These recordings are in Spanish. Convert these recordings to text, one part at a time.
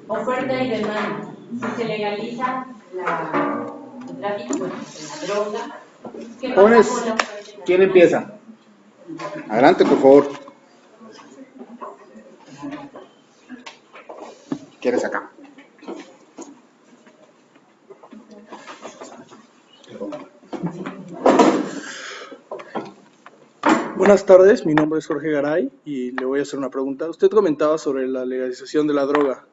Oferta y demanda. Si se legaliza el tráfico, bueno, la droga, ¿qué pasa con la oferta y la ¿Quién demanda? empieza? Adelante, por favor. ¿Quieres acá? Buenas tardes, mi nombre es Jorge Garay y le voy a hacer una pregunta. Usted comentaba sobre la legalización de la droga.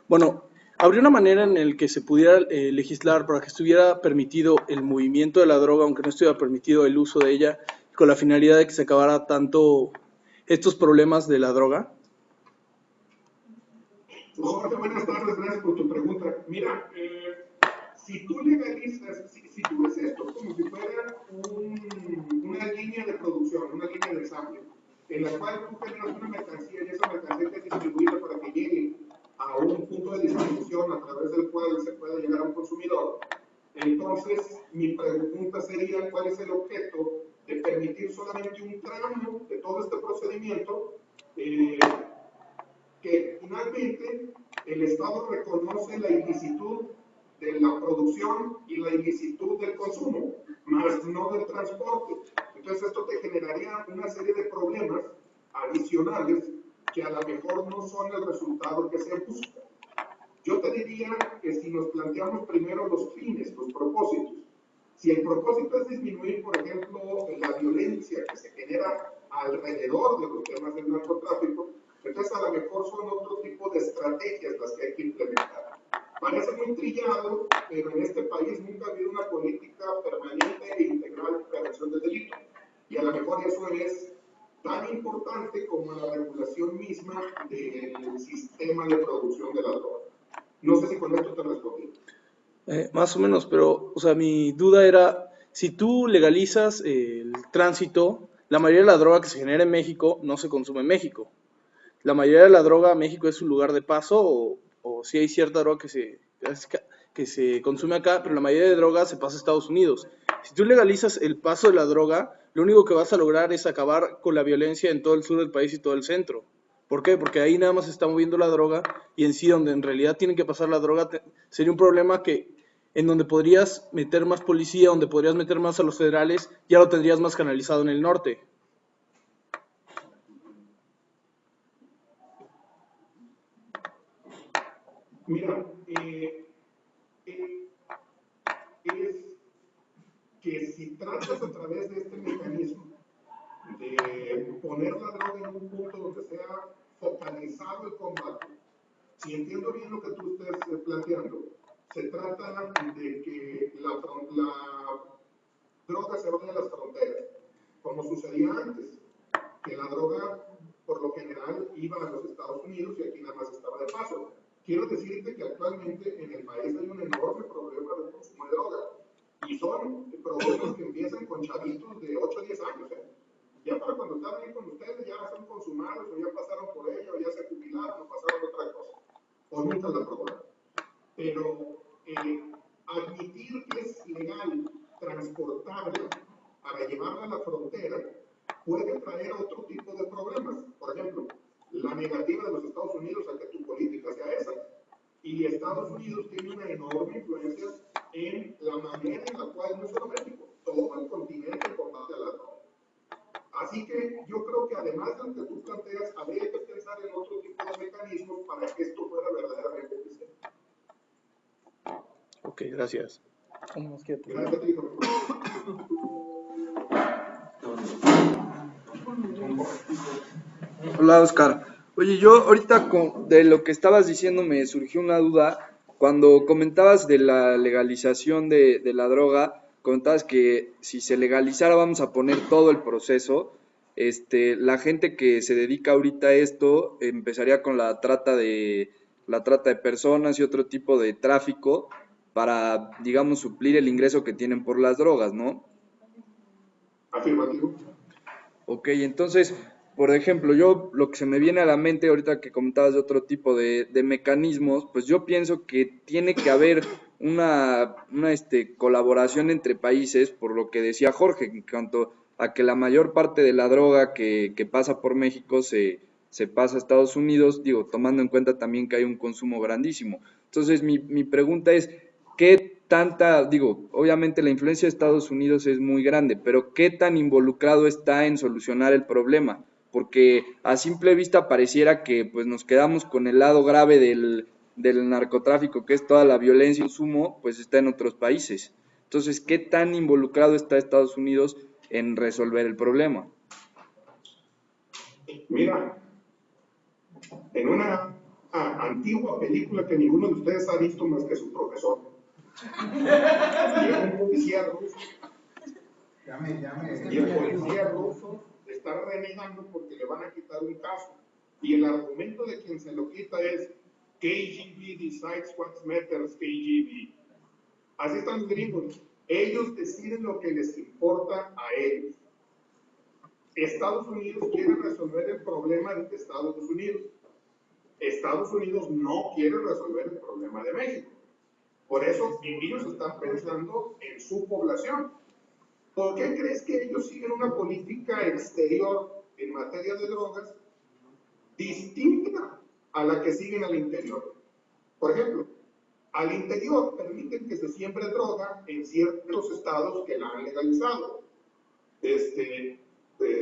Bueno, ¿habría una manera en la que se pudiera legislar para que estuviera permitido el movimiento de la droga, aunque no estuviera permitido el uso de ella, con la finalidad de que se acabara tanto estos problemas de la droga? Jorge, buenas tardes, gracias por tu pregunta. Mira, si tú legalizas, si tú ves esto como si fuera una línea de producción, una línea de ensamble, en la cual tú generas una mercancía y esa mercancía hay que distribuirla para que llegue a un punto de distribución a través del cual se pueda llegar a un consumidor, entonces mi pregunta sería, ¿cuál es el objeto de permitir solamente un tramo de todo este procedimiento? Que finalmente el Estado reconoce la ilicitud de la producción y la ilicitud del consumo, más no del transporte. Entonces esto te generaría una serie de problemas adicionales que a lo mejor no son el resultado que se busca. Yo te diría que si nos planteamos primero los fines, los propósitos, si el propósito es disminuir, por ejemplo, la violencia que se genera alrededor de los temas del narcotráfico, entonces a lo mejor son otro tipo de estrategias las que hay que implementar. Parece muy trillado, pero en este país nunca ha habido una política permanente e integral de prevención del delito. Y a lo mejor eso es tan importante como la regulación misma del sistema de producción de la droga. No sé si con esto te respondí. Más o menos, pero, o sea, mi duda era, si tú legalizas el tránsito, la mayoría de la droga que se genera en México no se consume en México. La mayoría de la droga México es un lugar de paso o si hay cierta droga que se consume acá, pero la mayoría de drogas se pasa a Estados Unidos. Si tú legalizas el paso de la droga, lo único que vas a lograr es acabar con la violencia en todo el sur del país y todo el centro. ¿Por qué? Porque ahí nada más se está moviendo la droga y en sí donde en realidad tiene que pasar la droga sería un problema que en donde podrías meter más policía, donde podrías meter más a los federales, ya lo tendrías más canalizado en el norte. Mira, es que si tratas a través de este mecanismo de poner la droga en un punto donde sea focalizado el combate, si entiendo bien lo que tú estés planteando, se trata de que la droga se vaya a las fronteras, como sucedía antes, que la droga por lo general iba a los Estados Unidos y aquí nada más estaba de paso. Quiero decirte que actualmente en el país hay un enorme problema de consumo de droga y son problemas que empiezan con chavitos de 8 o 10 años. Ya para cuando están ahí con ustedes ya son consumados o ya pasaron por ello o ya se jubilaron o pasaron otra cosa o nunca la probaron. Pero admitir que es legal transportarla para llevarla a la frontera puede traer otro tipo de problemas. Por ejemplo, la negativa de los Estados Unidos a que tu política sea esa. Y Estados Unidos tiene una enorme influencia en la manera en la cual, no solo México, todo el continente combate a la droga. Así que yo creo que además de lo que tú planteas, habría que pensar en otro tipo de mecanismos para que esto fuera verdaderamente eficiente. Ok, gracias. Gracias a ti, Hola Oscar. Oye, yo ahorita de lo que estabas diciendo me surgió una duda. Cuando comentabas de la legalización de la droga, comentabas que si se legalizara vamos a poner todo el proceso. La gente que se dedica ahorita a esto empezaría con la trata de personas y otro tipo de tráfico para, digamos, suplir el ingreso que tienen por las drogas, ¿no? Afirmativo. Ok, entonces, por ejemplo, yo lo que se me viene a la mente ahorita que comentabas de otro tipo de mecanismos, pues yo pienso que tiene que haber una colaboración entre países, por lo que decía Jorge, en cuanto a que la mayor parte de la droga que pasa por México se pasa a Estados Unidos, digo, tomando en cuenta también que hay un consumo grandísimo. Entonces, mi pregunta es, ¿qué tanta, digo, obviamente la influencia de Estados Unidos es muy grande, pero qué tan involucrado está en solucionar el problema? Porque a simple vista pareciera que pues nos quedamos con el lado grave del narcotráfico, que es toda la violencia y consumo, pues está en otros países. Entonces, ¿qué tan involucrado está Estados Unidos en resolver el problema? Mira, en una antigua película que ninguno de ustedes ha visto más que su profesor, llega un policía ruso y el policía ruso está renegando porque le van a quitar un caso. Y el argumento de quien se lo quita es KGB decides what matters, KGB. Así están los gringos. Ellos deciden lo que les importa a ellos. Estados Unidos quiere resolver el problema de Estados Unidos. Estados Unidos no quiere resolver el problema de México. Por eso ellos están pensando en su población. ¿Por qué crees que ellos siguen una política exterior en materia de drogas distinta a la que siguen al interior? Por ejemplo, al interior permiten que se siembre droga en ciertos estados que la han legalizado.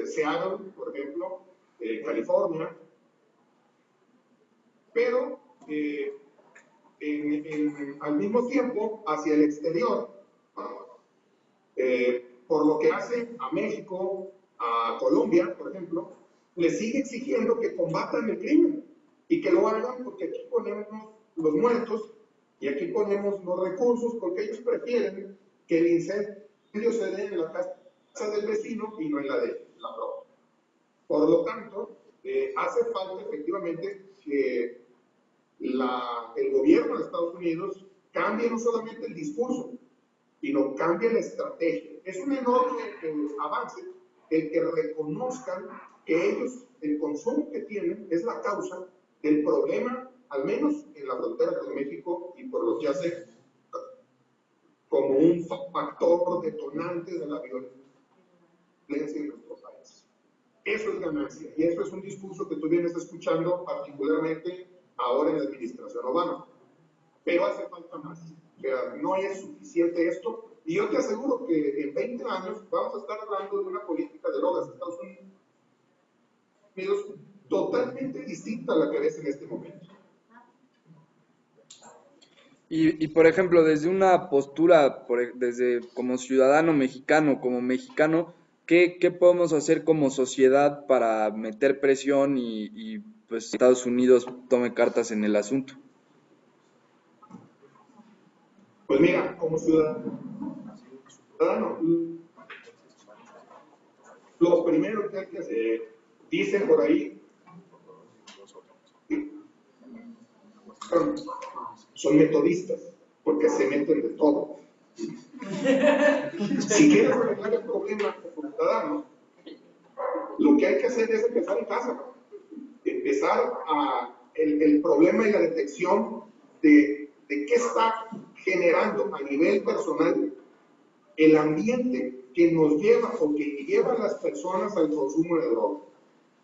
Seattle, por ejemplo, California, pero al mismo tiempo hacia el exterior, por lo que hace a México, a Colombia, por ejemplo, le sigue exigiendo que combatan el crimen y que lo hagan porque aquí ponemos los muertos y aquí ponemos los recursos porque ellos prefieren que el incendio se dé en la casa del vecino y no en la de la propia. Por lo tanto, hace falta efectivamente que el gobierno de Estados Unidos cambie no solamente el discurso, sino cambie la estrategia. Es un enorme avance el que reconozcan que ellos, el consumo que tienen, es la causa del problema, al menos en la frontera con México, y por lo que hace como un factor detonante de la violencia en nuestro país. Eso es ganancia, y eso es un discurso que tú vienes escuchando particularmente ahora en la administración Obama. Pero hace falta más. O sea, no es suficiente esto, y yo te aseguro que en 20 años vamos a estar hablando de una política de drogas en Estados Unidos totalmente distinta a la que ves en este momento. Y por ejemplo, desde una postura, desde como ciudadano mexicano, como mexicano, ¿qué podemos hacer como sociedad para meter presión y pues Estados Unidos tome cartas en el asunto? Pues mira, como ciudadano, lo primero que hay que hacer, dicen por ahí, son metodistas, porque se meten de todo. Si quieres arreglar el problema como ciudadano, lo que hay que hacer es empezar en casa. Empezar el problema y la detección de qué está generando a nivel personal el ambiente que nos lleva o que lleva a las personas al consumo de droga.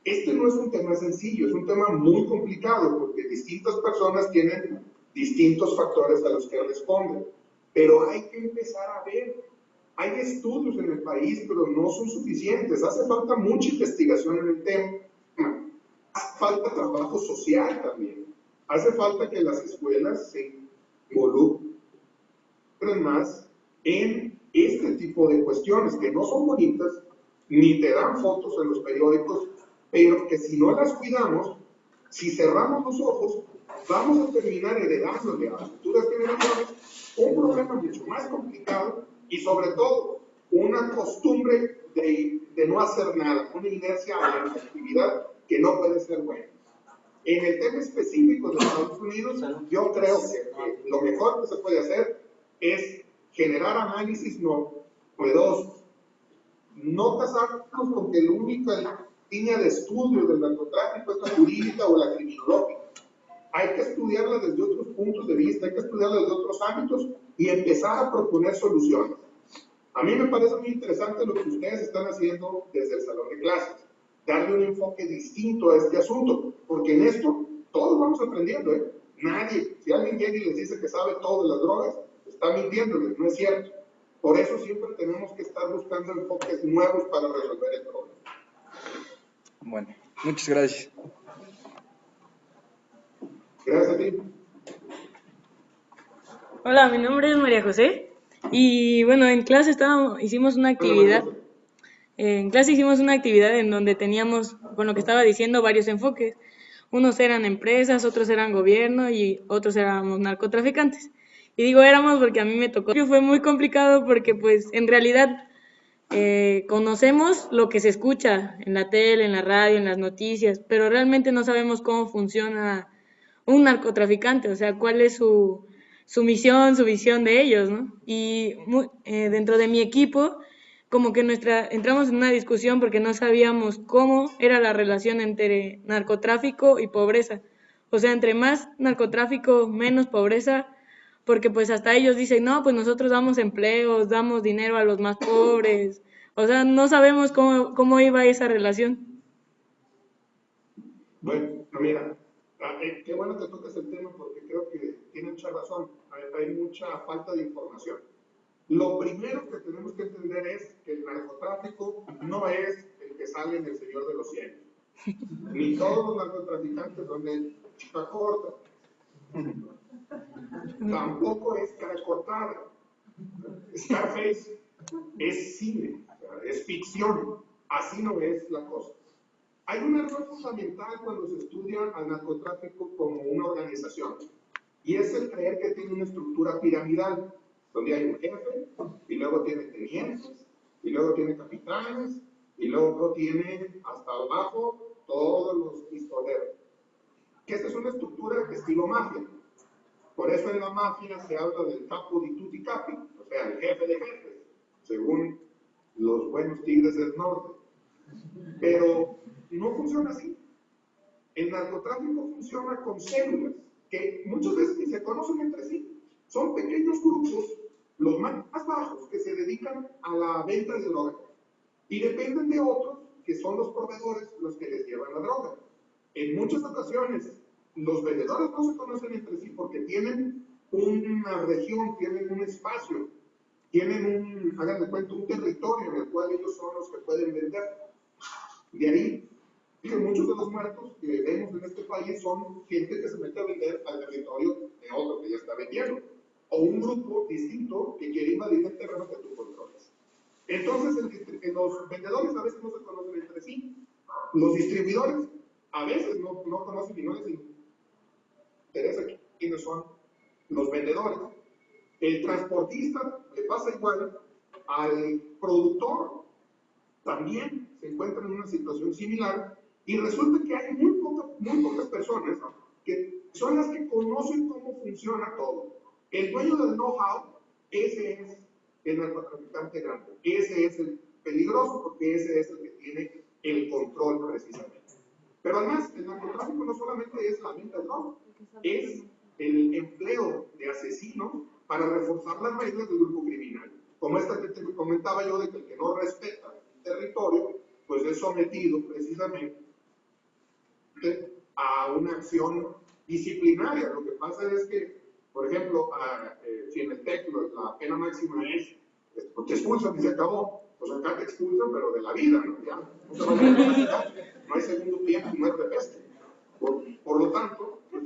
Este no es un tema sencillo, es un tema muy complicado porque distintas personas tienen distintos factores a los que responden. Pero hay que empezar a ver. Hay estudios en el país, pero no son suficientes. Hace falta mucha investigación en el tema. Hace falta trabajo social también. Hace falta que las escuelas se involucren más en este tipo de cuestiones que no son bonitas, ni te dan fotos en los periódicos, pero que si no las cuidamos, si cerramos los ojos, vamos a terminar heredándole a las futuras generaciones un problema mucho más complicado y sobre todo una costumbre de no hacer nada, una inercia a la actividad que no puede ser buena. En el tema específico de Estados Unidos, yo creo que lo mejor que se puede hacer es generar análisis novedosos, no casarnos con que la única línea de estudio del narcotráfico es la jurídica o la criminológica. Hay que estudiarla desde otros puntos de vista, hay que estudiarla desde otros ámbitos y empezar a proponer soluciones. A mí me parece muy interesante lo que ustedes están haciendo desde el salón de clases. darle un enfoque distinto a este asunto, porque en esto todos vamos aprendiendo, ¿eh? Nadie, si alguien llega y les dice que sabe todo de las drogas, está mintiéndoles, no es cierto. Por eso siempre tenemos que estar buscando enfoques nuevos para resolver el problema. Bueno, muchas gracias. Gracias a ti. Hola, mi nombre es María José y bueno, en clase hicimos una actividad. En clase hicimos una actividad en donde teníamos, con lo que estaba diciendo, varios enfoques. Unos eran empresas, otros eran gobierno y otros éramos narcotraficantes. Y digo éramos porque a mí me tocó. Fue muy complicado porque pues en realidad conocemos lo que se escucha en la tele, en la radio, en las noticias, pero realmente no sabemos cómo funciona un narcotraficante, o sea, cuál es su misión, su visión de ellos, ¿no? Y dentro de mi equipo, como que entramos en una discusión porque no sabíamos cómo era la relación entre narcotráfico y pobreza. O sea, entre más narcotráfico, menos pobreza, porque pues hasta ellos dicen, no, pues nosotros damos empleos, damos dinero a los más pobres. O sea, no sabemos cómo iba esa relación. Bueno, mira, qué bueno que tocas el tema porque creo que tiene mucha razón. Hay mucha falta de información. Lo primero que tenemos que entender es que el narcotráfico no es el que sale en El Señor de los Cielos. Ni todos los narcotraficantes son de chica corta. Tampoco es cara cortada. Scarface es cine, es ficción. Así no es la cosa. Hay un error fundamental cuando se estudia al narcotráfico como una organización, y es el creer que tiene una estructura piramidal, donde hay un jefe, y luego tiene tenientes, y luego tiene capitanes, y luego tiene hasta abajo todos los pistoleros. Que esta es una estructura estilo mafia. Por eso en la mafia se habla del capo di tutti capi, o sea, el jefe de jefes, según los buenos tigres del norte. Pero no funciona así. El narcotráfico funciona con células que muchas veces ni se conocen entre sí. Son pequeños grupos, los más bajos, que se dedican a la venta de droga y dependen de otros que son los proveedores los que les llevan la droga. En muchas ocasiones, los vendedores no se conocen entre sí porque tienen una región, tienen un espacio, tienen hagan de cuenta, un territorio en el cual ellos son los que pueden vender. De ahí que muchos de los muertos que vemos en este país son gente que se mete a vender al territorio de otro que ya está vendiendo, o un grupo distinto que quiere invadir el terreno que tú controlas. Entonces, los vendedores a veces no se conocen entre sí, los distribuidores a veces no conocen y no les interesa quiénes son los vendedores. El transportista le pasa igual, al productor también se encuentra en una situación similar, y resulta que hay muy pocas personas que son las que conocen cómo funciona todo. El dueño del know-how, ese es el narcotraficante grande, ese es el peligroso porque ese es el que tiene el control precisamente. Pero además, el narcotráfico no solamente es la venta de droga, es el empleo de asesinos para reforzar las reglas del grupo criminal. Como esta que te comentaba yo, de que el que no respeta el territorio, pues es sometido precisamente a una acción disciplinaria. Lo que pasa es que, por ejemplo, si en el TEC la pena máxima es, pues te expulsan y se acabó, pues acá te expulsan, pero de la vida, ¿no? Ya, no se va a capacitar, no hay segundo tiempo, no hay repeste. Por lo tanto, pues,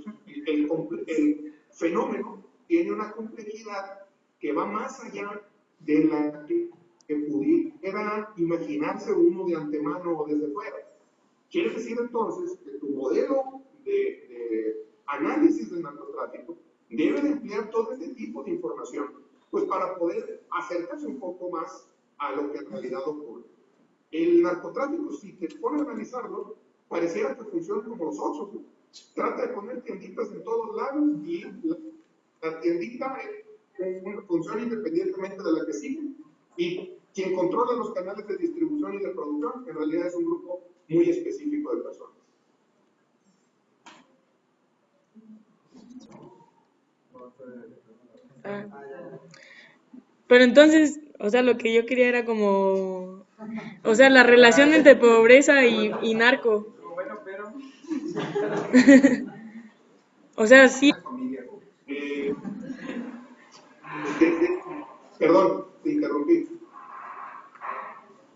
el fenómeno tiene una complejidad que va más allá de la que pudiera imaginarse uno de antemano o desde fuera. Quiere decir entonces que tu modelo de análisis del narcotráfico debe de emplear todo este tipo de información, pues para poder acercarse un poco más a lo que en realidad ocurre. El narcotráfico, si te pones a analizarlo, pareciera que funciona como los otros, ¿no? Trata de poner tienditas en todos lados y la tiendita funciona independientemente de la que sigue, y quien controla los canales de distribución y de producción en realidad es un grupo muy específico de personas. Pero entonces, o sea, lo que yo quería era como O sea, la relación entre pobreza y narco. O sea, sí. Eh, perdón, te interrumpí.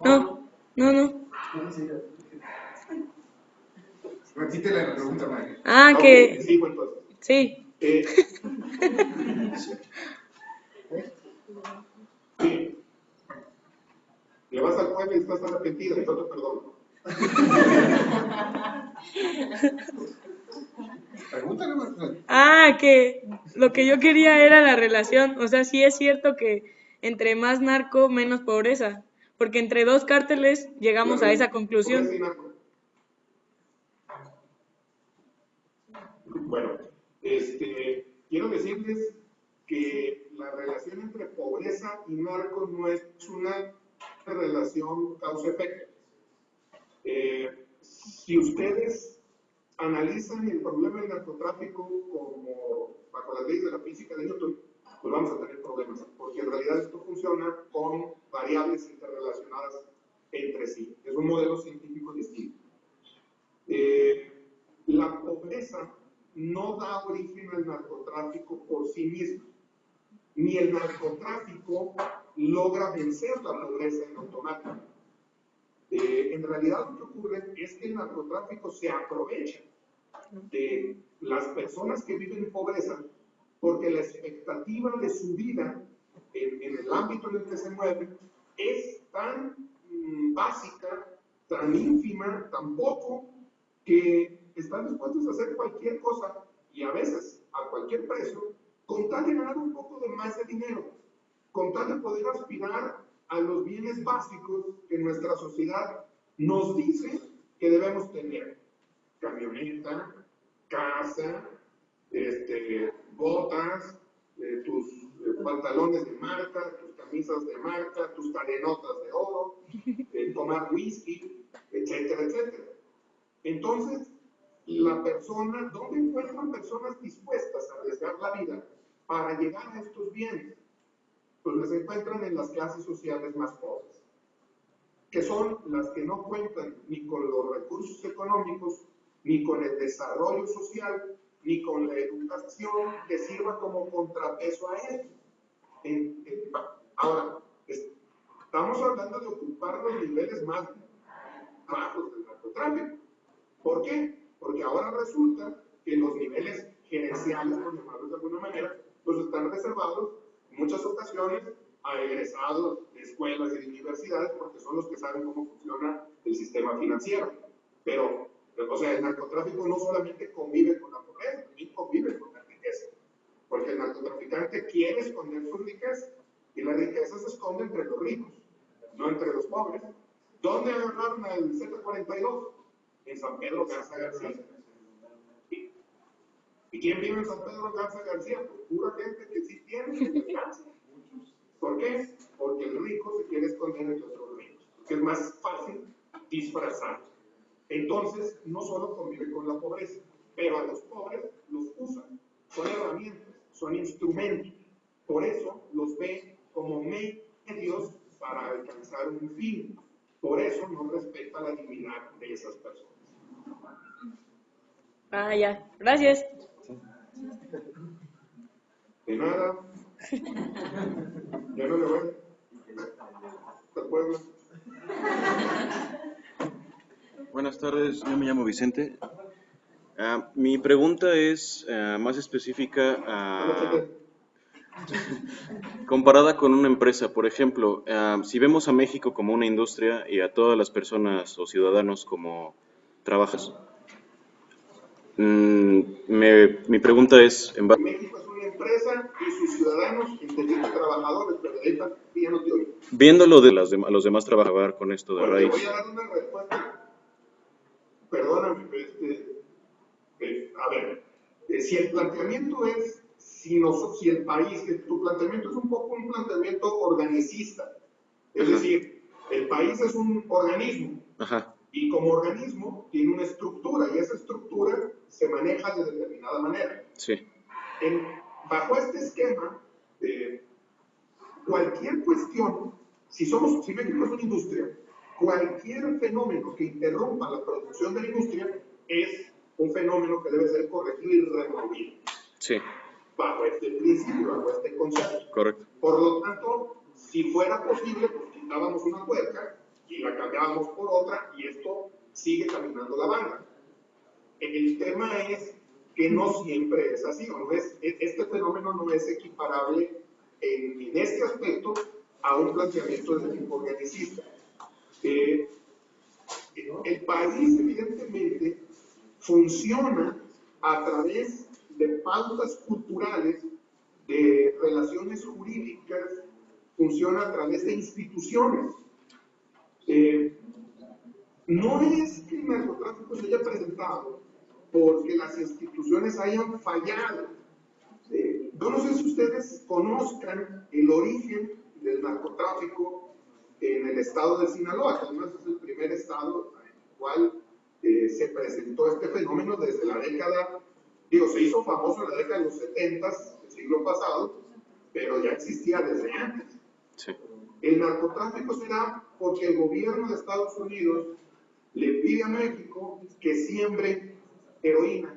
No, no, no. Repítele la pregunta, María. Ah, Ok, que sigo entonces. sí. Sí. Le vas al pueblo y estás arrepentido, y yo te perdono. Pregúntale, Marcela. Ah, que lo que yo quería era la relación. O sea, sí es cierto que entre más narco, menos pobreza. Porque entre dos cárteles llegamos a esa conclusión. Bueno, quiero decirles que la relación entre pobreza y narco no es una relación causa-efecto. Si ustedes analizan el problema del narcotráfico como bajo las leyes de la física de Newton, pues vamos a tener problemas, porque en realidad esto funciona con variables interrelacionadas entre sí. Es un modelo científico distinto. La pobreza no da origen al narcotráfico por sí misma, ni el narcotráfico logra vencer la pobreza en automático. En realidad lo que ocurre es que el narcotráfico se aprovecha de las personas que viven en pobreza porque la expectativa de su vida en el ámbito en el que se mueven es tan básica, tan ínfima, tan poco, que están dispuestos a hacer cualquier cosa y a veces a cualquier precio con tal de ganar un poco de más de dinero, con tal de poder aspirar a los bienes básicos que nuestra sociedad nos dice que debemos tener. Camioneta, casa, botas, tus pantalones de marca, tus camisas de marca, tus cadenotas de oro, tomar whisky, etcétera, etcétera. Entonces, la persona, ¿dónde encuentran personas dispuestas a arriesgar la vida para llegar a estos bienes? Pues las encuentran en las clases sociales más pobres, que son las que no cuentan ni con los recursos económicos, ni con el desarrollo social, ni con la educación que sirva como contrapeso a esto. Ahora, estamos hablando de ocupar los niveles más bajos del narcotráfico. ¿Por qué? Porque ahora resulta que los niveles gerenciales, por llamarlos de alguna manera, pues están reservados en muchas ocasiones a egresados de escuelas y de universidades, porque son los que saben cómo funciona el sistema financiero. Pero, o sea, el narcotráfico no solamente convive con la pobreza, también convive con la riqueza. Porque el narcotraficante quiere esconder su riqueza, y la riqueza se esconde entre los ricos, no entre los pobres. ¿Dónde agarraron al Z-42? En San Pedro Garza García. ¿Y quién vive en San Pedro Garza García? Pues pura gente que sí tiene, que le alcanza. ¿Por qué? Porque el rico se quiere esconder entre otros ricos, porque es más fácil disfrazar. Entonces, no solo convive con la pobreza, pero a los pobres los usan, son herramientas, son instrumentos. Por eso los ve como medios para alcanzar un fin. Por eso no respeta la dignidad de esas personas. Ah, ya. Gracias. De nada. Ya no le voy. Hasta Puebla. Buenas tardes, yo me llamo Vicente. Mi pregunta es más específica, comparada con una empresa. Por ejemplo, si vemos a México como una industria y a todas las personas o ciudadanos como trabajadores, mi pregunta es, México es una empresa y sus ciudadanos, entendiendo trabajadores, pero de esta ya no te oigo. viéndolo de a los demás trabajar con esto de Bueno, raíz. te voy a dar una respuesta. Perdóname, a ver, si el planteamiento es, si el país, tu planteamiento es un poco un planteamiento organicista, es decir, el país es un organismo, Ajá. y como organismo tiene una estructura, y esa estructura se maneja de determinada manera. Sí. Bajo este esquema, cualquier cuestión, si México es una industria, cualquier fenómeno que interrumpa la producción de la industria es un fenómeno que debe ser corregido y removido. Sí. Bajo este principio, bajo este concepto. Correcto. Por lo tanto, si fuera posible, pues quitábamos una tuerca y la cambiábamos por otra y esto sigue caminando la banda. El tema es que no siempre es así, no es, este fenómeno no es equiparable en este aspecto a un planteamiento de tipo organicista. El país, evidentemente, funciona a través de pautas culturales, de relaciones jurídicas, funciona a través de instituciones. No es que el narcotráfico se haya presentado porque las instituciones hayan fallado. Yo no sé si ustedes conozcan el origen del narcotráfico en el estado de Sinaloa, que además es el primer estado en el cual se presentó este fenómeno desde la década, se hizo famoso en la década de los 70 del siglo pasado, pero ya existía desde antes. Sí. El narcotráfico se da porque el gobierno de Estados Unidos le pide a México que siembre heroína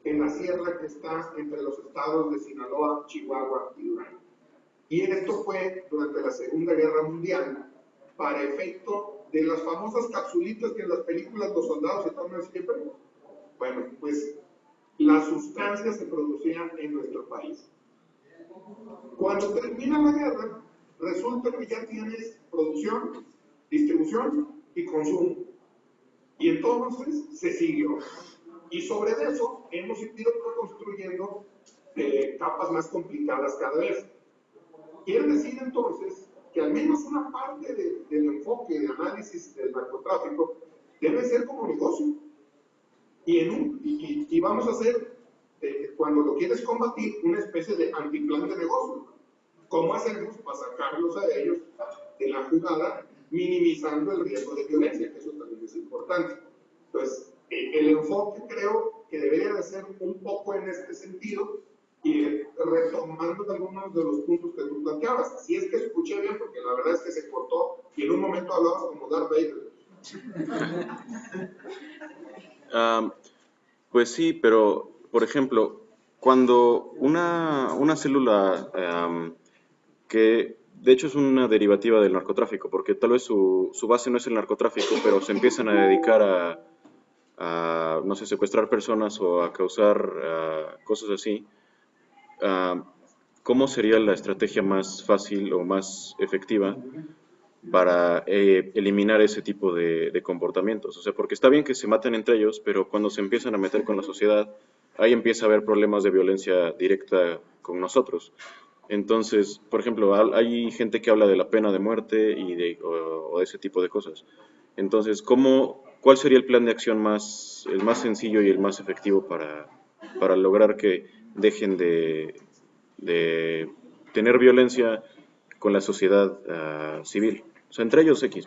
en la sierra que está entre los estados de Sinaloa, Chihuahua y Durango. Y esto fue durante la Segunda Guerra Mundial, para efecto de las famosas capsulitas que en las películas los soldados se toman siempre. Bueno, pues la sustancia se producía en nuestro país. Cuando termina la guerra, resulta que ya tienes producción, distribución y consumo. Y entonces se siguió. Y sobre eso hemos ido construyendo capas más complicadas cada vez. Quiere decir entonces que al menos una parte del enfoque de análisis del narcotráfico debe ser como negocio. Y vamos a hacer, cuando lo quieres combatir, una especie de antiplan de negocio. ¿Cómo hacemos para sacarlos a ellos de la jugada, minimizando el riesgo de violencia? Que eso también es importante. Entonces, el enfoque creo que debería de ser un poco en este sentido, y retomando algunos de los puntos que tú planteabas. Si es que escuché bien, porque la verdad es que se cortó y en un momento hablabas como Darth Vader. Pues sí, pero, por ejemplo, cuando una célula que de hecho es una derivativa del narcotráfico, porque tal vez su base no es el narcotráfico, pero se empiezan a dedicar a no sé, secuestrar personas o a causar cosas así, ¿cómo sería la estrategia más fácil o más efectiva para eliminar ese tipo de comportamientos? O sea, porque está bien que se maten entre ellos, pero cuando se empiezan a meter con la sociedad, ahí empieza a haber problemas de violencia directa con nosotros. Entonces, por ejemplo, hay gente que habla de la pena de muerte o de ese tipo de cosas. Entonces, ¿cuál sería el plan de acción el más sencillo y el más efectivo para lograr que dejen de tener violencia con la sociedad civil? O sea, entre ellos X,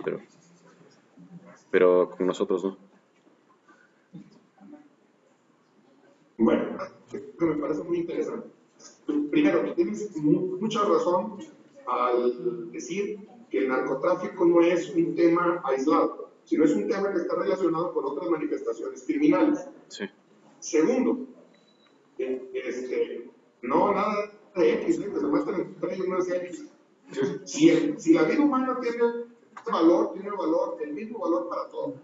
pero con nosotros no. Bueno, me parece muy interesante. Primero, tienes mucha razón al decir que el narcotráfico no es un tema aislado, sino es un tema que está relacionado con otras manifestaciones criminales. Sí. Segundo, no nada de X, que se muestran entre ellos no es X. Si la vida humana tiene valor, el mismo valor para todos.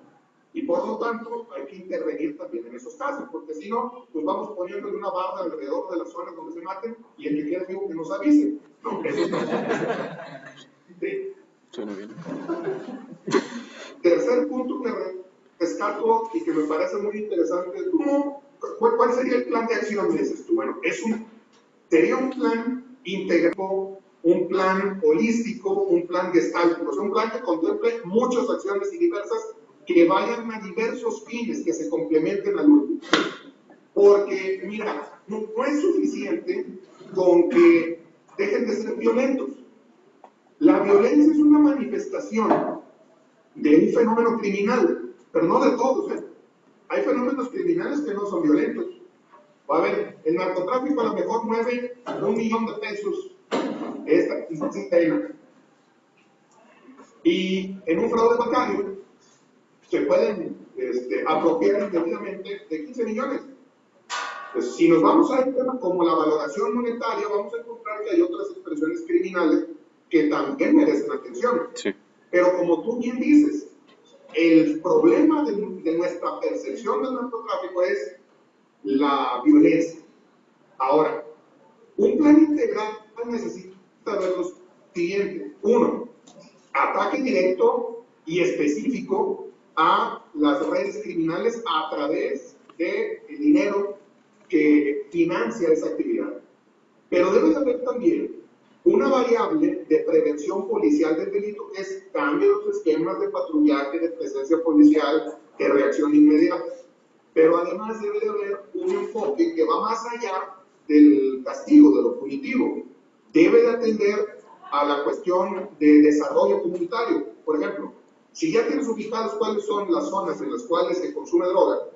Y por lo tanto, hay que intervenir también en esos casos, porque si no, pues vamos poniéndole una barra alrededor de las zonas donde se maten y el que quiera digo que nos avise. No, eso no. Sí. Suena bien. Tercer punto que rescato y que me parece muy interesante, ¿cuál sería el plan de acción, dices tú? Bueno, sería un plan integral, un plan holístico, un plan gestáltico, o sea, un plan que contemple muchas acciones y diversas que vayan a diversos fines, que se complementen al último. Porque, mira, no es suficiente con que dejen de ser violentos. La violencia es una manifestación de un fenómeno criminal, pero no de todos. Hay fenómenos criminales que no son violentos. A ver, el narcotráfico a lo mejor mueve $1 millón esta quincena. Y en un fraude bancario se pueden apropiar indebidamente de 15 millones. Pues, si nos vamos a un tema como la valoración monetaria, vamos a encontrar que hay otras expresiones criminales que también merecen atención. Sí. Pero como tú bien dices, el problema de nuestra percepción del narcotráfico es la violencia. Ahora, un plan integral necesita ver lo siguiente. Uno, ataque directo y específico a las redes criminales a través del dinero que financia esa actividad. Pero debe de haber también una variable de prevención policial del delito, que es cambio los esquemas de patrullaje, de presencia policial, de reacción inmediata. Pero además debe de haber un enfoque que va más allá del castigo, de lo punitivo. Debe de atender a la cuestión de desarrollo comunitario. Por ejemplo, si ya tienes ubicados cuáles son las zonas en las cuales se consume droga,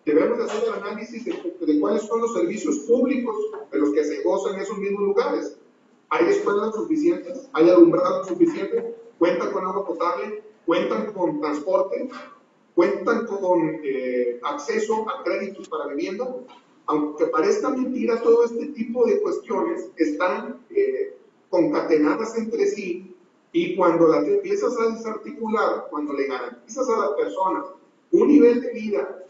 debemos de hacer el análisis de cuáles son los servicios públicos de los que se gozan en esos mismos lugares. ¿Hay escuelas suficientes? ¿Hay alumbrado suficiente? ¿Cuentan con agua potable? ¿Cuentan con transporte? ¿Cuentan con acceso a créditos para vivienda? Aunque parezca mentira, todo este tipo de cuestiones están concatenadas entre sí, y cuando las empiezas a desarticular, cuando le garantizas a las personas un nivel de vida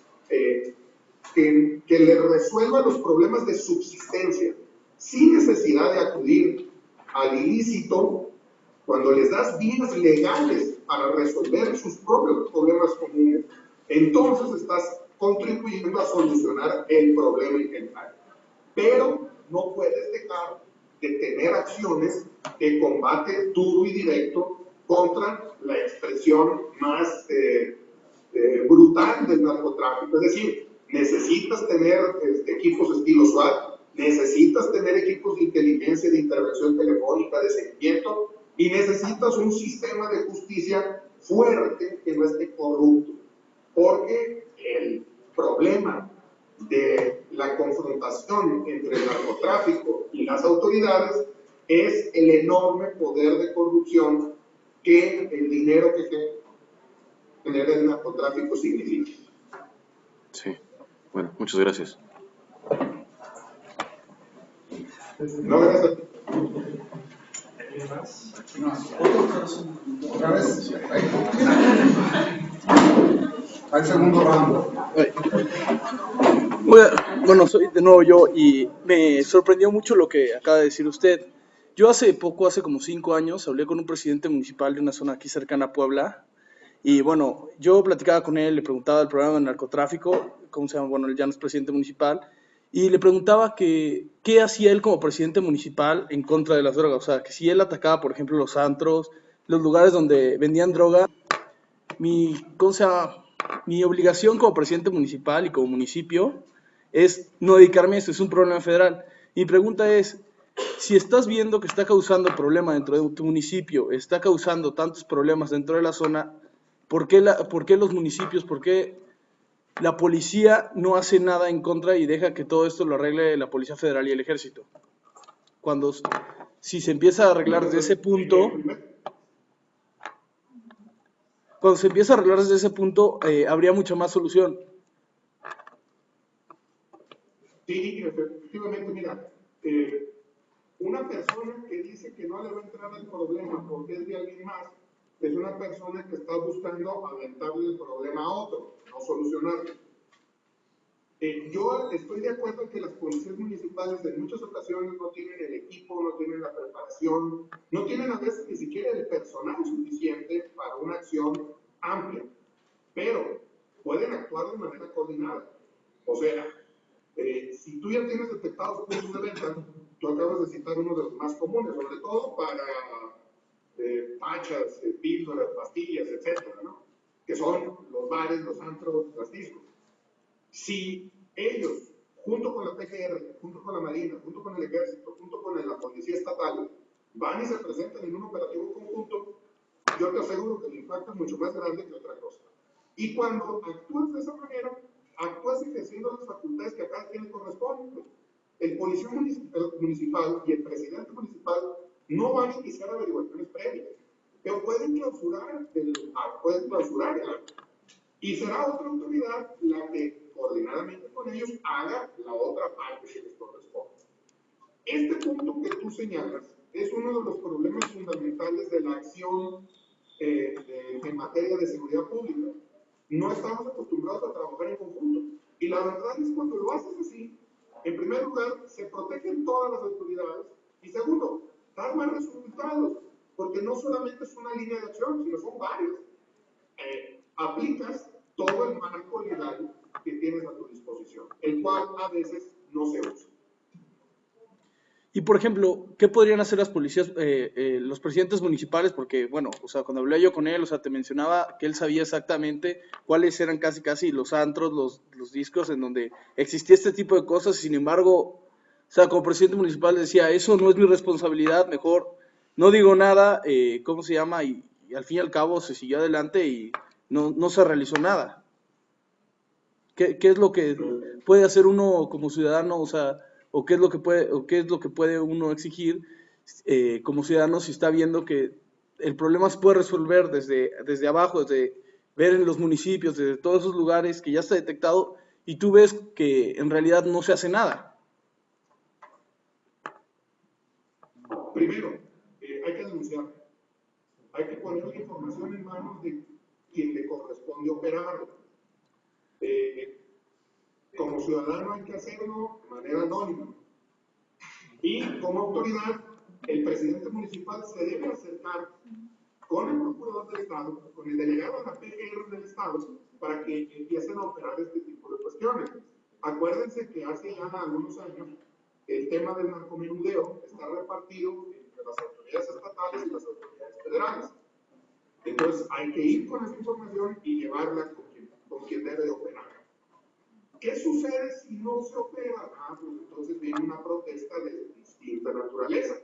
que le resuelva los problemas de subsistencia sin necesidad de acudir al ilícito, cuando les das vías legales para resolver sus propios problemas comunes, entonces estás contribuyendo a solucionar el problema en general. Pero no puedes dejar de tener acciones de combate duro y directo contra la expresión más brutal del narcotráfico. Es decir, necesitas tener equipos estilo SWAT, necesitas tener equipos de inteligencia, de intervención telefónica, de seguimiento, y necesitas un sistema de justicia fuerte que no esté corrupto. Porque el problema de la confrontación entre el narcotráfico y las autoridades es el enorme poder de corrupción que el dinero que genera el narcotráfico significa. Sí. Bueno, muchas gracias. No, gracias. Otra vez. Al segundo round. Bueno, soy de nuevo yo y me sorprendió mucho lo que acaba de decir usted. Yo hace como 5 años, hablé con un presidente municipal de una zona aquí cercana a Puebla y bueno, yo platicaba con él, le preguntaba del programa de narcotráfico, ¿cómo se llama? Bueno, él ya no es presidente municipal, y le preguntaba qué hacía él como presidente municipal en contra de las drogas. O sea, que si él atacaba, por ejemplo, los antros, los lugares donde vendían droga, ¿cómo se llama? Mi obligación como presidente municipal y como municipio es no dedicarme a esto, es un problema federal. Mi pregunta es, si estás viendo que está causando problema dentro de tu municipio, está causando tantos problemas dentro de la zona, ¿por qué los municipios, por qué la policía no hace nada en contra y deja que todo esto lo arregle la Policía Federal y el Ejército? Si se empieza a arreglar desde ese punto, habría mucha más solución. Sí, efectivamente, mira, una persona que dice que no le va a entrar al problema porque es de alguien más, es una persona que está buscando aventarle el problema a otro, no solucionarlo. Yo estoy de acuerdo en que las policías municipales en muchas ocasiones no tienen el equipo, no tienen la preparación, no tienen a veces ni siquiera el personal suficiente para una acción amplia, pero pueden actuar de manera coordinada. O sea, si tú ya tienes detectados puntos de venta, tú acabas de citar uno de los más comunes, sobre todo para pachas, píldoras, pastillas, etcétera, ¿no? Que son los bares, los antros, las discos. Si ellos, junto con la PGR, junto con la Marina, junto con el Ejército, junto con la Policía Estatal, van y se presentan en un operativo conjunto, yo te aseguro que el impacto es mucho más grande que otra cosa. Y cuando actúas de esa manera, actúas ejerciendo las facultades que a cada quien le corresponden. El policía municipal y el presidente municipal no van a iniciar averiguaciones previas. pero pueden clausurar el acto. Y será otra autoridad la que, coordinadamente con ellos, haga la otra parte que les corresponde. Este punto que tú señalas es uno de los problemas fundamentales de la acción en materia de seguridad pública. No estamos acostumbrados a trabajar en conjunto. Y la verdad es que cuando lo haces así, en primer lugar, se protegen todas las autoridades y segundo, dan más resultados, porque no solamente es una línea de acción, sino son varias. Aplicas todo el marco legal que tienes a tu disposición, el cual a veces no se usa. Y por ejemplo, ¿qué podrían hacer las policías, los presidentes municipales? Porque, bueno, o sea, cuando hablé yo con él, o sea, te mencionaba que él sabía exactamente cuáles eran casi los antros, los discos en donde existía este tipo de cosas, y sin embargo, o sea, como presidente municipal decía, eso no es mi responsabilidad, mejor no digo nada, ¿cómo se llama? Y al fin y al cabo se siguió adelante y no se realizó nada. ¿Qué es lo que puede hacer uno como ciudadano, o sea, o qué es lo que puede uno exigir como ciudadano si está viendo que el problema se puede resolver desde abajo, desde ver en los municipios, desde todos esos lugares que ya está detectado y tú ves que en realidad no se hace nada? Primero, hay que denunciar, hay que poner la información en manos de quien le corresponde operar. Como ciudadano hay que hacerlo de manera anónima. Y como autoridad, el presidente municipal se debe acercar con el procurador del Estado, con el delegado de la PGR del Estado, para que empiecen a operar este tipo de cuestiones. Acuérdense que hace ya algunos años el tema del narcomenudeo está repartido entre las autoridades estatales y las autoridades federales. Entonces hay que ir con esa información y llevarla con quien debe de operar. ¿Qué sucede si no se opera? Pues entonces viene una protesta de distinta naturaleza.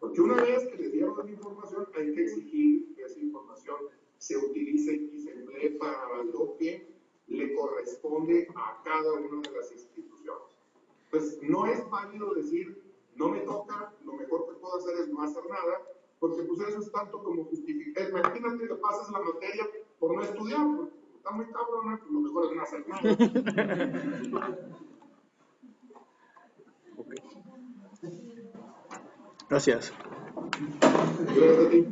Porque una vez que les dieron la información, hay que exigir que esa información se utilice y se emplee para lo que le corresponde a cada una de las instituciones. Pues no es válido decir, no me toca, lo mejor que puedo hacer es no hacer nada, porque pues eso es tanto como justificar. Imagínate que pasas la materia por no estudiar, porque está muy cabrón, pues lo mejor es no hacer nada. Okay. Gracias. Gracias a ti.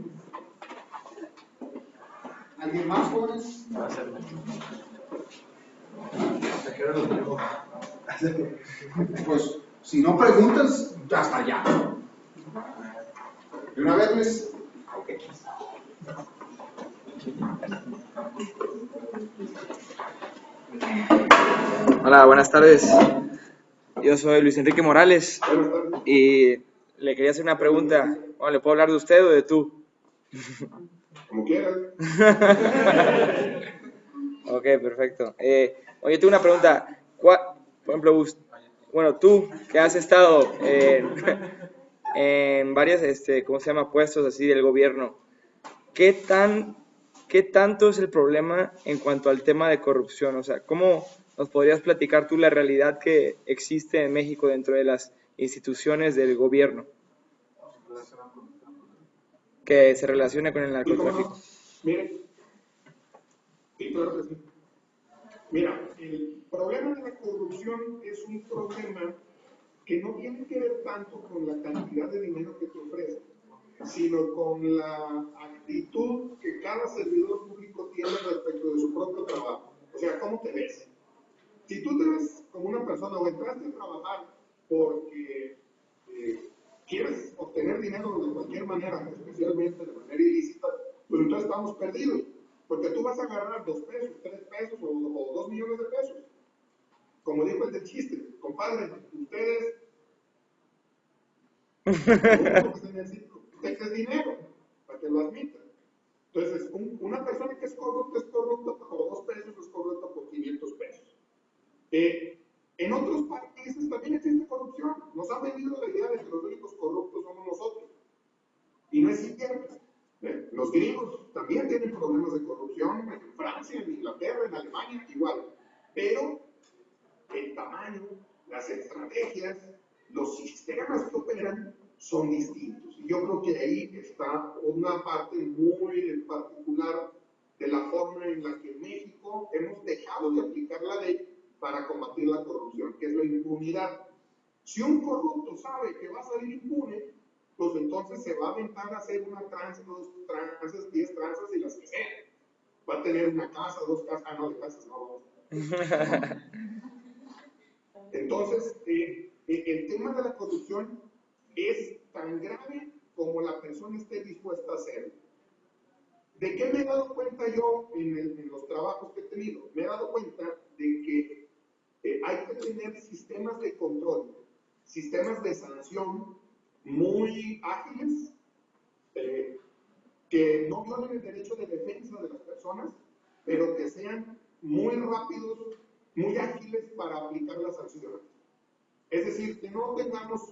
¿Alguien más, jóvenes? Pues, si no preguntas, hasta allá. ¿De una vez, Luis? Ok. Hola, buenas tardes. Yo soy Luis Enrique Morales y le quería hacer una pregunta. Bueno, ¿le puedo hablar de usted o de tú? Como quieras. Ok, perfecto. Oye, tengo una pregunta. Por ejemplo, bueno, tú que has estado en varias, ¿cómo se llama? Puestos así del gobierno, ¿qué tanto es el problema en cuanto al tema de corrupción? O sea, ¿cómo nos podrías platicar tú la realidad que existe en México dentro de las instituciones del gobierno que se relaciona con el narcotráfico? Miren, sí, claro que sí. Mira, el problema de la corrupción es un problema que no tiene que ver tanto con la cantidad de dinero que te ofrecen, sino con la actitud que cada servidor público tiene respecto de su propio trabajo. O sea, ¿cómo te ves? Si tú te ves como una persona o entraste a trabajar porque quieres obtener dinero de cualquier manera, especialmente de manera ilícita, pues entonces estamos perdidos. Porque tú vas a agarrar 2 pesos, 3 pesos o 2 millones de pesos. Como dijo el del chiste, compadre, ustedes es dinero, para que lo admitan. Entonces, una persona que es corrupta por 2 pesos, es corrupta por 500 pesos. En otros países también existe corrupción. Nos han vendido la idea de que los únicos corruptos somos nosotros. Y no es cierto. Los griegos también tienen problemas de corrupción, en Francia, en Inglaterra, en Alemania, igual. Pero el tamaño, las estrategias, los sistemas que operan son distintos. Y yo creo que ahí está una parte muy particular de la forma en la que en México hemos dejado de aplicar la ley para combatir la corrupción, que es la impunidad. Si un corrupto sabe que va a salir impune, pues entonces se va a aventar a hacer una tranza, 2 tranzas, 10 tranzas y las que sean. Va a tener una casa, 2 casas, no, de casas no. Entonces, el tema de la corrupción es tan grave como la persona esté dispuesta a hacerlo. ¿De qué me he dado cuenta yo en los trabajos que he tenido? Me he dado cuenta de que hay que tener sistemas de control, sistemas de sanción muy ágiles, que no violen el derecho de defensa de las personas, pero que sean muy rápidos, muy ágiles para aplicar las sanciones. Es decir, que no tengamos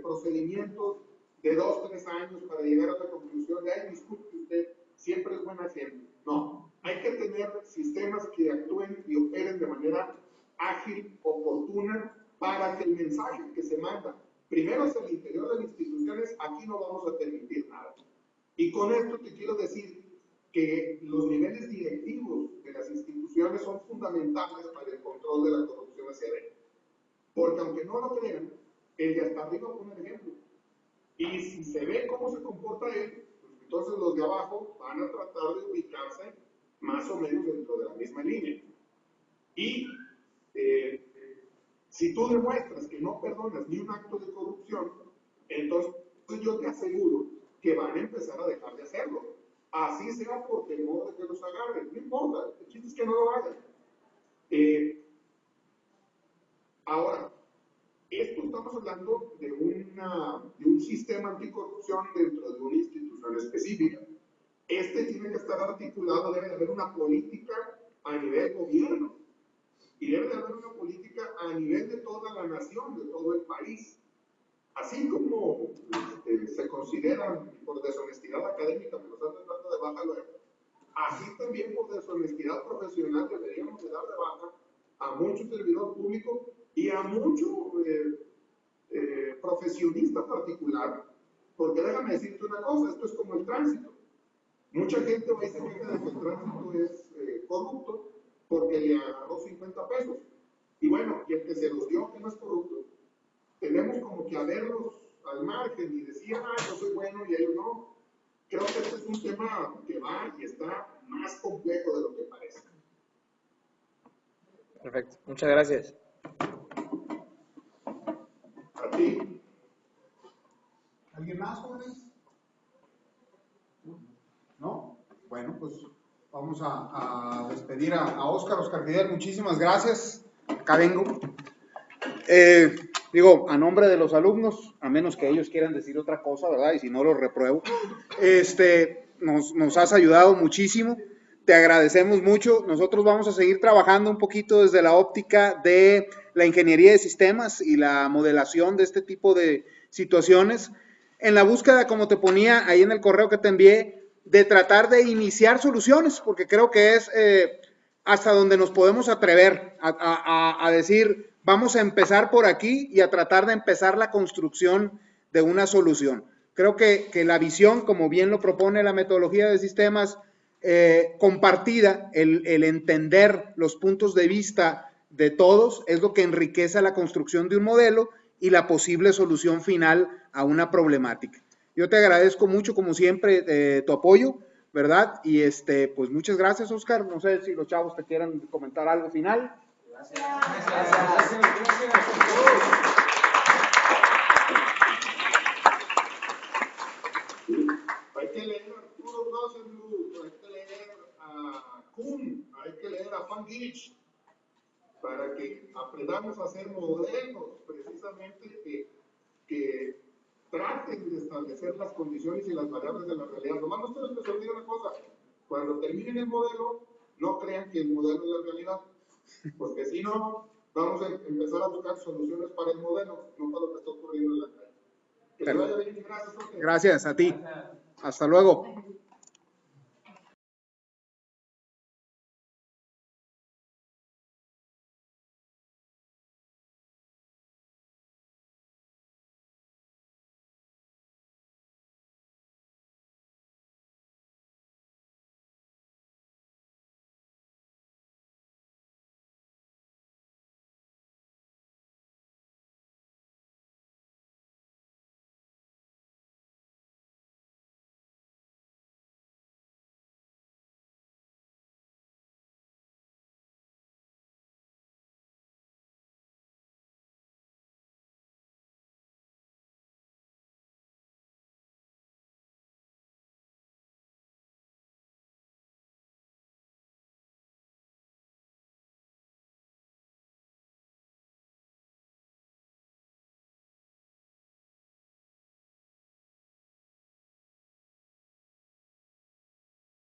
procedimientos de 2, 3 años para llegar a la conclusión de, ay, disculpe usted, siempre es buena gente. No, hay que tener sistemas que actúen y operen de manera ágil, oportuna, para que el mensaje que se manda, primero hacia el interior de las instituciones, aquí no vamos a permitir nada. Y con esto te quiero decir que los niveles directivos de las instituciones son fundamentales para el control de la corrupción hacia adentro. Porque aunque no lo crean, el de hasta arriba pone el ejemplo. Y si se ve cómo se comporta él, pues entonces los de abajo van a tratar de ubicarse más o menos dentro de la misma línea. Y si tú demuestras que no perdonas ni un acto de corrupción, entonces yo te aseguro que van a empezar a dejar de hacerlo. Así sea por temor de que los agarren, no importa, el chiste es que no lo hagan. Ahora, esto estamos hablando de un sistema anticorrupción dentro de una institución específica. Este tiene que estar articulado, debe de haber una política a nivel gobierno y debe de haber una política a nivel de toda la nación, de todo el país. Así como se consideran por deshonestidad académica, me lo están tratando de baja luego, así también por deshonestidad profesional deberíamos de dar de baja a mucho servidor público y a mucho profesionista particular, porque déjame decirte una cosa, esto es como el tránsito. Mucha gente va y se queja de que el tránsito es corrupto porque le agarró 50 pesos. Y bueno, y el que se los dio, que no es corrupto, tenemos como que a verlos al margen y decir, ah, yo soy bueno y ellos no. Creo que este es un tema que va y está más complejo de lo que parece. Perfecto, muchas gracias. A ti. ¿Alguien más, jóvenes? ¿No? Bueno, pues vamos a despedir a Óscar Fidel. Muchísimas gracias. Acá vengo. Digo, a nombre de los alumnos, a menos que ellos quieran decir otra cosa, ¿verdad? Y si no, los repruebo. Nos has ayudado muchísimo. Te agradecemos mucho. Nosotros vamos a seguir trabajando un poquito desde la óptica de la ingeniería de sistemas y la modelación de este tipo de situaciones, en la búsqueda, como te ponía ahí en el correo que te envié, de tratar de iniciar soluciones, porque creo que es hasta donde nos podemos atrever a decir, vamos a empezar por aquí y a tratar de empezar la construcción de una solución. Creo que la visión, como bien lo propone la metodología de sistemas, compartida, el entender los puntos de vista de todos, es lo que enriquece la construcción de un modelo y la posible solución final a una problemática. Yo te agradezco mucho, como siempre, tu apoyo, ¿verdad? Y pues muchas gracias, Óscar. No sé si los chavos te quieran comentar algo final. Gracias. Hay que leer a Arturo Rosenbluth, hay que leer a Kuhn, hay que leer a Van Gitch, para que aprendamos a hacer modelos precisamente que traten de establecer las condiciones y las variables de la realidad. Nomás no ustedes les olviden una cosa, cuando terminen el modelo, no crean que el modelo es la realidad, porque si no, vamos a empezar a buscar soluciones para el modelo, no para lo que está ocurriendo en la calle. Que te vaya bien, gracias. Gracias a ti. Hasta luego.